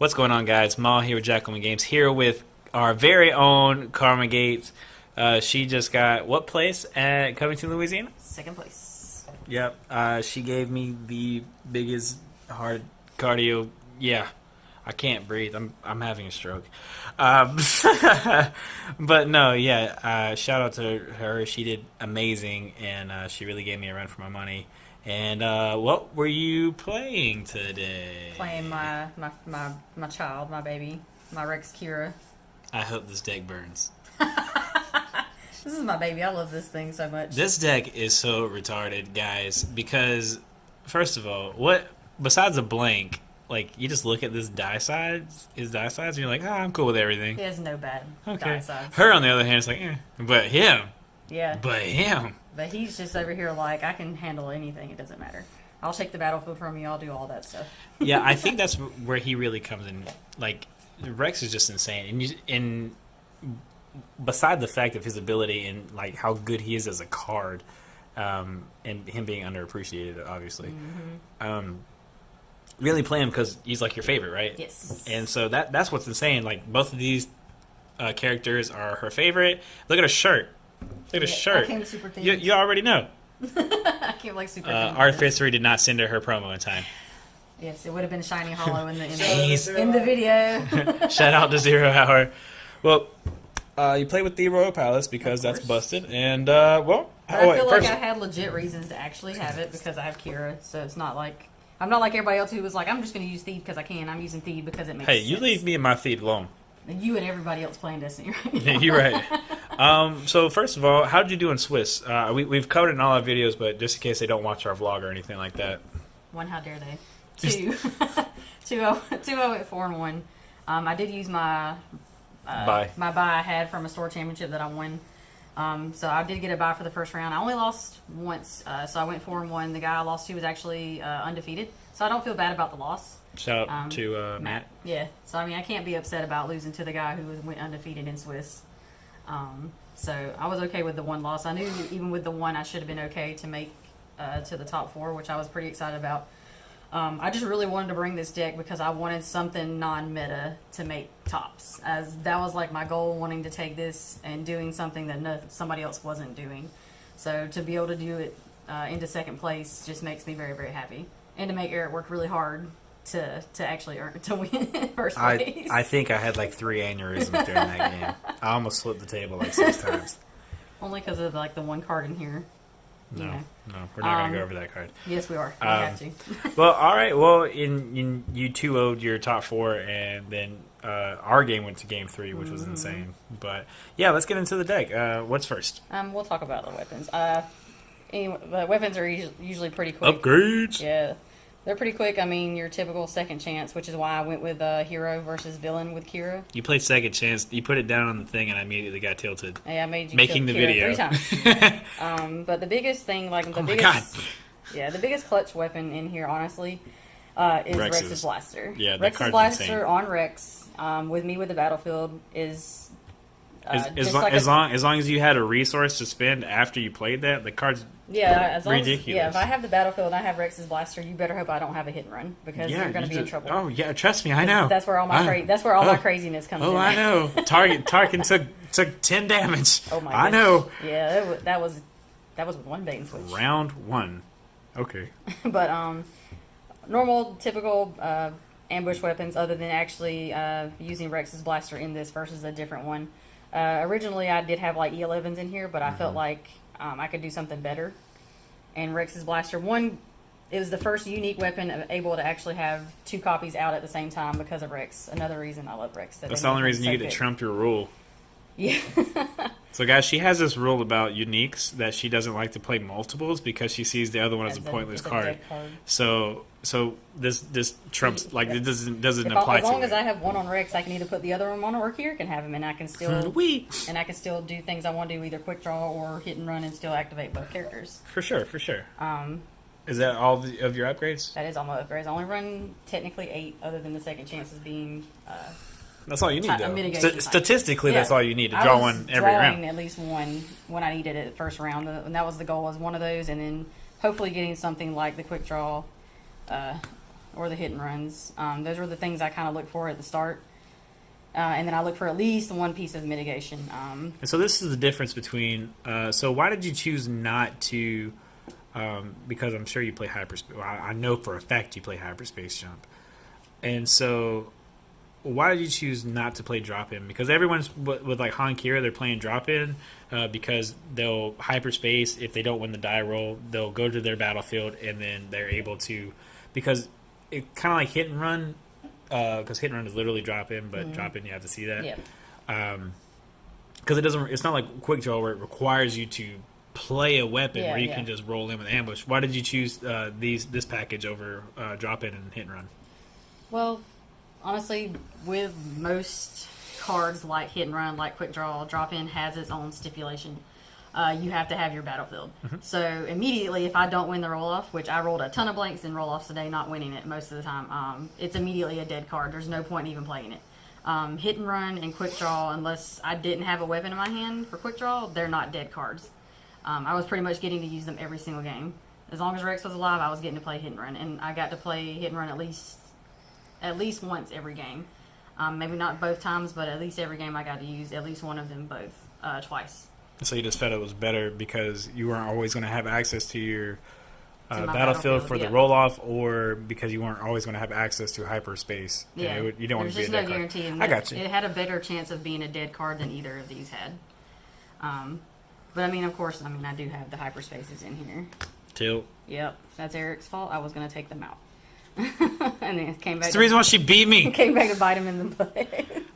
What's going on, guys? Maul here with Jackalmen Games, here with our very own Karma Gates. She just got what place at Covington, Louisiana? Second place. Yep. She gave me the biggest hard cardio. Yeah, I can't breathe. I'm having a stroke. But no, yeah. Shout out to her. She did amazing, and she really gave me a run for my money. And what were you playing today? Playing my child, my baby, my Rex Qi'ra. I hope this deck burns. This is my baby. I love this thing so much. This deck is so retarded, guys, because first of all, what besides a blank, like you just look at this die sides, and you're like, I'm cool with everything. He has no bad die sides. Her on the other hand is like, but him. Yeah. But him. But he's just over here like, I can handle anything. It doesn't matter. I'll take the battlefield from you. I'll do all that stuff. Yeah, I think that's where he really comes in. Like, Rex is just insane. And beside the fact of his ability and, like, how good he is as a card, and him being underappreciated, obviously, really play him because he's, like, your favorite, right? Yes. And so that's what's insane. Like, both of these characters are her favorite. Look at her shirt. Look at his shirt. I came super themed. You already know. I came like super themed. Artificery did not send her promo in time. Yes, it would have been shiny hollow in the video. Shout out to 0 Hour. Well, you play with the Royal Palace because that's busted. And, well... I feel like I had legit reasons to actually have it because I have Qi'ra. So it's not like... I'm not like everybody else who was like, I'm just going to use Thief because I can. I'm using Thief because it makes sense. Hey, you leave me and my Thief alone. You and everybody else playing Destiny right now. Yeah, you're right. So first of all, how did you do in Swiss? We've covered it in all our videos, but just in case they don't watch our vlog or anything like that. 1, how dare they? 2, 2-0 at 4-1. I did use my buy I had from a store championship that I won. So I did get a buy for the first round. I only lost once, so I went 4-1. The guy I lost to was actually undefeated, so I don't feel bad about the loss. Shout out to Matt. Yeah, so I mean, I can't be upset about losing to the guy who went undefeated in Swiss. So I was okay with the one loss. I knew even with the one, I should have been okay to make to the top 4, which I was pretty excited about. I just really wanted to bring this deck because I wanted something non-meta to make tops, as that was like my goal, wanting to take this and doing something that somebody else wasn't doing. So to be able to do it into second place just makes me very, very happy, and to make Eric work really hard to actually win in first place. I think I had like 3 aneurysms during that game. I almost flipped the table like 6 times. Only because of like the one card in here. No, we're not going to go over that card. Yes, we are. We have to. Well, all right. Well, in you 2-0'd your top 4, and then our game went to game 3, which was insane. But yeah, let's get into the deck. What's first? We'll talk about the weapons. Anyway, the weapons are usually pretty quick. Upgrades. Yeah. They're pretty quick. I mean, your typical second chance, which is why I went with hero versus villain with Qi'ra. You played second chance. You put it down on the thing, and I immediately got tilted. Yeah, I made you making the Qi'ra video 3 times. But the biggest thing, like the the biggest clutch weapon in here, honestly, is Rex's Blaster. Yeah, Rex's Blaster on Rex with me with the battlefield is. As long as you had a resource to spend after you played that, the card's ridiculous. If I have the battlefield and I have Rex's Blaster, you better hope I don't have a hit and run because you're going to be in trouble. Oh yeah, trust me, I know. That's where all my craziness comes in. Oh, I know. Tarkin took 10 damage. Oh my! I know. Yeah, that was one bait and switch. Round 1. Okay. But normal, typical ambush weapons, other than actually using Rex's Blaster in this versus a different one. Originally, I did have like E11s in here, but I felt like I could do something better. And Rex's Blaster, it was the first unique weapon able to actually have 2 copies out at the same time because of Rex. Another reason I love Rex. That's the only reason you get to trump your rule. Yeah. So, guys, she has this rule about uniques that she doesn't like to play multiples because she sees the other one as a pointless card. So this trumps, like, it doesn't apply to it. As long as I have one on Rex, I can either put the other one on or Qi'ra can have him, and I can still do things I want to do, either quick draw or hit and run, and still activate both characters. For sure. Is that all of your upgrades? That is all my upgrades. I only run technically 8, other than the second chances being. That's all you need, though. Statistically, that's all you need to draw one every round. At least one when I needed it the first round, and that was the goal, was one of those, and then hopefully getting something like the quick draw or the hit and runs. Those are the things I kind of look for at the start. And then I look for at least one piece of mitigation. And so this is the difference between. So why did you choose not to? Because I'm sure you play hyperspace. Well, I know for a fact you play hyperspace jump. And so, why did you choose not to play drop in? Because everyone's with like Han Qi'ra, they're playing drop in because they'll hyperspace. If they don't win the die roll, they'll go to their battlefield and then they're able to. Because it kind of like hit and run. Because hit and run is literally drop in, but drop in you have to see that. Yeah. Because it doesn't. It's not like quick draw where it requires you to play a weapon where you yeah. can just roll in with ambush. Why did you choose this package over drop in and hit and run? Well, honestly, with most cards like hit and run, like quick draw, drop in has its own stipulation. You have to have your battlefield. So immediately, if I don't win the roll off, which I rolled a ton of blanks and roll offs today, not winning it most of the time, it's immediately a dead card. There's no point in even playing it. Hit and run and quick draw, unless I didn't have a weapon in my hand for quick draw, they're not dead cards. I was pretty much getting to use them every single game. As long as Rex was alive, I was getting to play hit and run, and I got to play hit and run at least once every game. Maybe not both times, but at least every game I got to use at least one of them both twice. So you just felt it was better because you weren't always going to have access to your To my battlefield for yeah. the roll-off, or because you weren't always going to have access to hyperspace. Yeah, you don't want to there's be a just dead no card. guarantee. And I got you. It had a better chance of being a dead card than either of these had. But I mean, of course, I do have the hyperspaces in here. Tilt. Yep, that's Eric's fault. I was going to take them out. And then it came back. That's the reason why she beat me. Came back to bite him in the butt.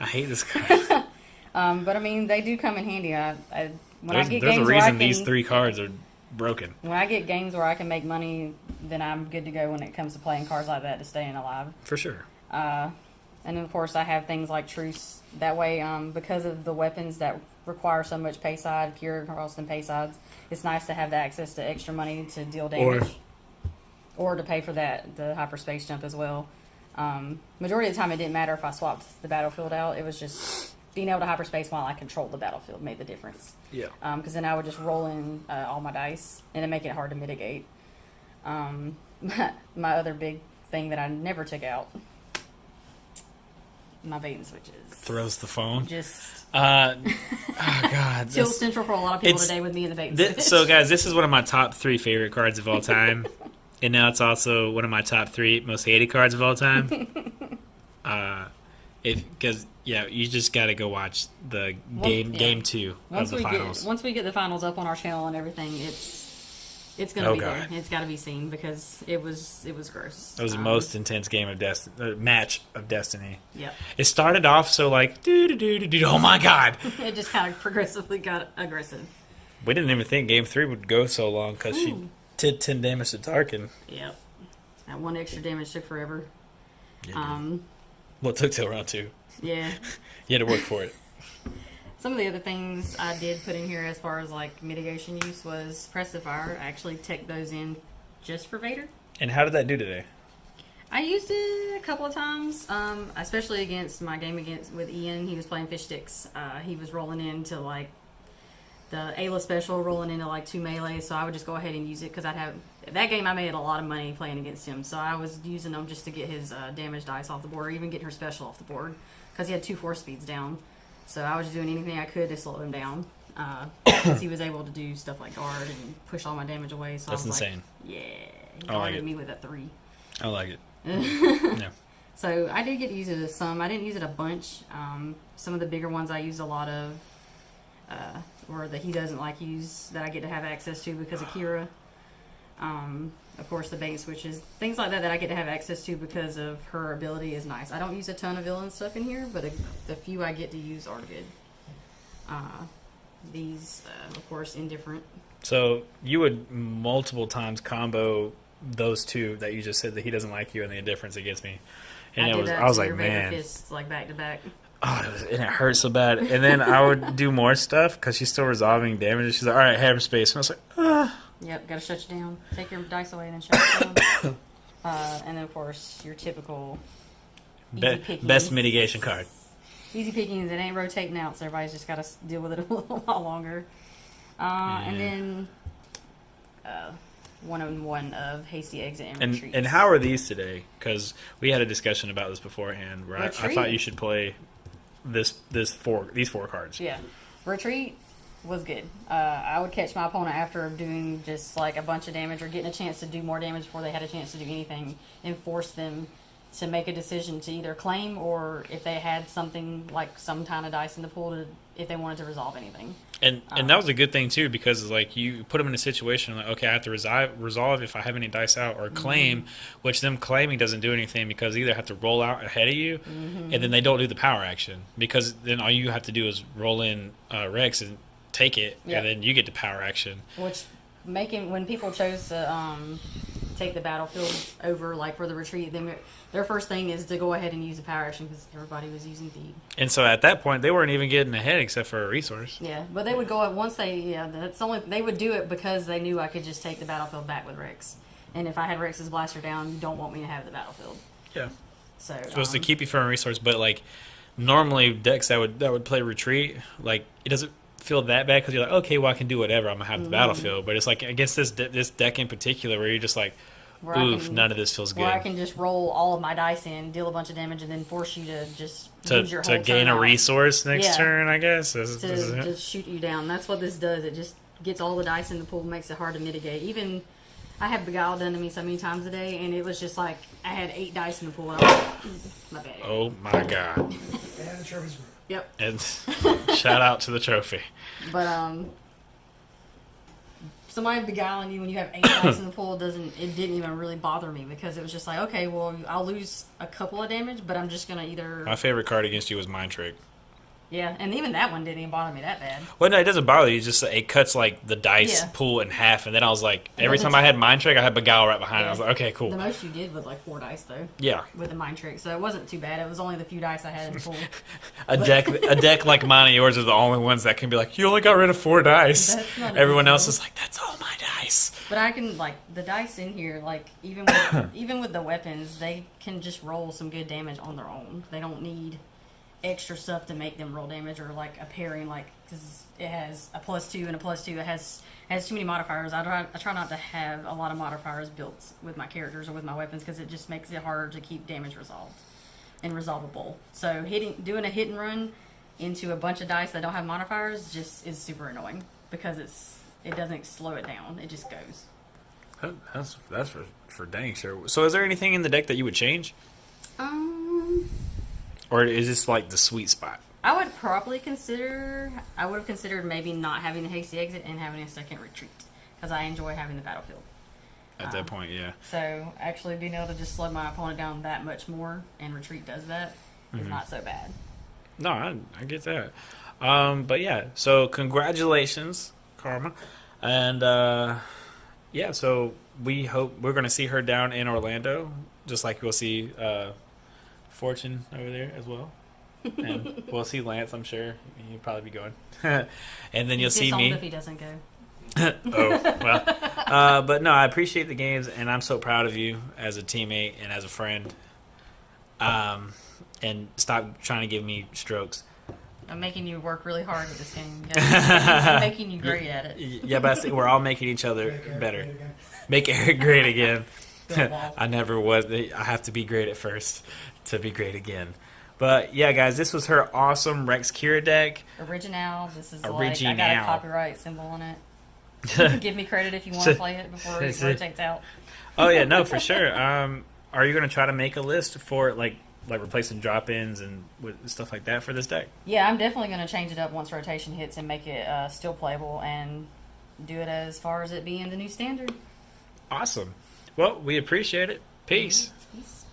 I hate this card. But I mean, they do come in handy. There's a reason these 3 cards are broken. When I get games where I can make money, then I'm good to go when it comes to playing cards like that to staying alive. For sure. And of course, I have things like Truce. That way, because of the weapons that require so much pay side, Qi'ra, Ralston pay sides, it's nice to have the access to extra money to deal damage. Or to pay for the hyperspace jump as well. Majority of the time, it didn't matter if I swapped the battlefield out. It was just being able to hyperspace while I controlled the battlefield made the difference. Yeah. Because then I would just roll in all my dice and then make it hard to mitigate. My other big thing that I never took out, my bait and switches. Throws the phone. Just oh God. still central for a lot of people today with me and the bait and switch. So guys, this is one of my top 3 favorite cards of all time. And now it's also one of my top 3 most hated cards of all time. Because you just got to go watch the game 2 of the finals. Once we get the finals up on our channel and everything, it's gonna be there. It's got to be seen because it was gross. It was the most intense match of Destiny. Yep. It started off so like oh my God. It just kind of progressively got aggressive. We didn't even think Game 3 would go so long because she did 10 damage to Tarkin. Yep. That one extra damage took forever. Yeah, well, it took till round 2. Yeah. You had to work for it. Some of the other things I did put in here as far as like mitigation use was Press the Fire. I actually teched those in just for Vader. And how did that do today? I used it a couple of times, especially against my game with Ian. He was playing fish sticks. He was rolling into like the Ayla special, rolling into like 2 melee, so I would just go ahead and use it because that game I made a lot of money playing against him, so I was using them just to get his damage dice off the board, or even get her special off the board because he had 2 force speeds down. So I was doing anything I could to slow him down because he was able to do stuff like guard and push all my damage away. So That's I was insane. Like, yeah, he I like guarded it. me with a 3. I like it. Yeah. So I did get to use it some. I didn't use it a bunch. Some of the bigger ones I used a lot of, or that he doesn't like use that I get to have access to because of Qi'ra. Of course, the bait switches, things like that I get to have access to because of her ability is nice. I don't use a ton of villain stuff in here, but the few I get to use are good. These, of course, indifferent. So you would multiple times combo those 2 that you just said that he doesn't like you and the indifference against me. And I was like, man. Fists, like back to back. Oh, and it hurt so bad. And then I would do more stuff because she's still resolving damage. She's like, all right, hyperspace. And I was like, ah. Yep, gotta shut you down. Take your dice away and then shut you down. And then, of course, your typical easy pickings. Best mitigation card. Easy pickings. It ain't rotating out, so everybody's just gotta deal with it a little while longer. And then 1-on-1 of hasty exit and retreat. And how are these today? Because we had a discussion about this beforehand, right? I thought you should play these four cards. Yeah, retreat was good. I would catch my opponent after doing just like a bunch of damage or getting a chance to do more damage before they had a chance to do anything, and force them to make a decision to either claim, or if they had something like some kind of dice in the pool, if they wanted to resolve anything. And that was a good thing too, because like you put them in a situation like, okay, I have to resolve if I have any dice out, or claim, which them claiming doesn't do anything because they either have to roll out ahead of you, and then they don't do the power action, because then all you have to do is roll in Rex and take it, and then you get the power action. Which when people chose to take the battlefield over, like for the retreat, then their first thing is to go ahead and use the power action because everybody was using deed. And so at that point, they weren't even getting ahead except for a resource. Yeah, but they would go up once they would do it because they knew I could just take the battlefield back with Rex. And if I had Rex's blaster down, you don't want me to have the battlefield. Yeah. So supposed to keep you from a resource, but like normally decks that would play retreat, like it doesn't feel that bad because you're like, okay, well I can do whatever, I'm gonna have the battlefield. But it's like against this deck in particular where you're just like, oof, none of this feels good. Where I can just roll all of my dice in, deal a bunch of damage, and then force you to just use your whole to gain a resource next turn, I guess. To shoot you down. That's what this does. It just gets all the dice in the pool, makes it hard to mitigate. Even I have Beguile done to me so many times a day, and it was just like I had 8 dice in the pool. And I was like, my bad. Oh my god. And the trophies. Yep. And shout out to the trophy. But somebody beguiling you when you have 8 dice in the pool didn't even really bother me, because it was just like, okay, well, I'll lose a couple of damage, but I'm just gonna either. My favorite card against you was Mind Trick. Yeah, and even that one didn't even bother me that bad. Well, no, it doesn't bother you. It's just it cuts like the dice pool in half, and then I was like, every time I had Mind Trick, I had Beguile right behind it. I was like, okay, cool. The most you did was like 4 dice though. Yeah. With the Mind Trick, so it wasn't too bad. It was only the few dice I had in the pool. a deck like mine and yours are the only ones that can be like, you only got rid of 4 dice. Everyone else is like, that's all my dice. But I can like the dice in here, like even with the weapons, they can just roll some good damage on their own. They don't need extra stuff to make them roll damage, or like a pairing, like because it has a +2 and a +2. It has too many modifiers. I try not to have a lot of modifiers built with my characters or with my weapons, because it just makes it harder to keep damage resolved and resolvable. So doing a hit and run into a bunch of dice that don't have modifiers just is super annoying, because it doesn't slow it down. It just goes. That's for dang sure. So is there anything in the deck that you would change? Or is this like the sweet spot? I would have considered maybe not having the hasty exit and having a second retreat, because I enjoy having the battlefield. At that point, yeah. So actually being able to just slow my opponent down that much more, and retreat does that, is not so bad. No, I get that. But yeah, so congratulations, Karma. And yeah, so we hope we're going to see her down in Orlando, just like we'll see Fortune over there as well. And we'll see Lance, I'm sure. He'll probably be going. And then you'll see me. If he doesn't go. Oh, well. But no, I appreciate the games, and I'm so proud of you as a teammate and as a friend. And stop trying to give me strokes. I'm making you work really hard at this game. I'm making you great at it. Yeah, but I think we're all making each other better. Make Eric great again. I never was. I have to be great at first to be great again. But yeah, guys, this was her awesome Rex Qi'ra deck. Original. This is like, I got a copyright symbol on it. You can give me credit if you want to play it before it rotates out. Oh yeah, no, for sure. Are you going to try to make a list for like replacing drop-ins and stuff like that for this deck? Yeah, I'm definitely going to change it up once rotation hits and make it still playable, and do it as far as it being the new standard. Awesome. Well, we appreciate it. Peace. Peace.